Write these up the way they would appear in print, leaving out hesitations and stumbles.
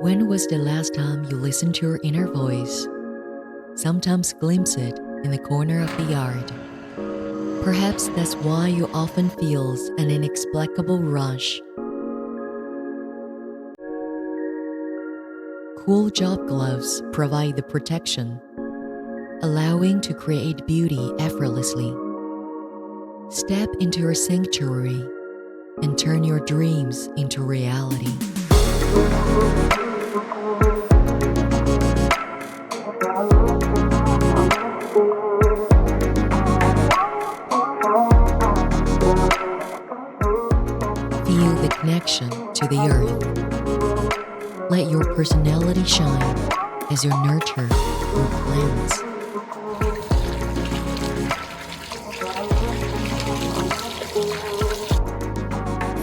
When was the last time you listened to your inner voice? Sometimes glimpse it in the corner of the yard. Perhaps that's why you often feel an inexplicable rush. COOLJOB gloves provide the protection, allowing to create beauty effortlessly. Step into your sanctuary and turn your dreams into reality. Feel the connection to the earth. Let your personality shine as you nurture your plants.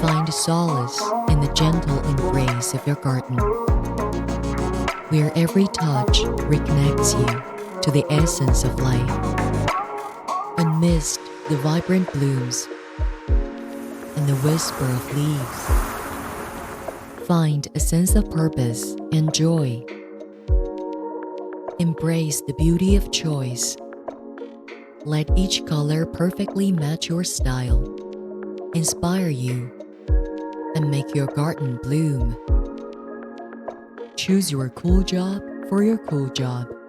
Find solace in the gentle embrace of your garden, where every touch reconnects you to the essence of life. Amidst the vibrant blooms and the whisper of leaves, find a sense of purpose and joy. Embrace the beauty of choice. Let each color perfectly match your style, inspire you, and make your garden bloom. Choose your COOLJOB for your COOLJOB.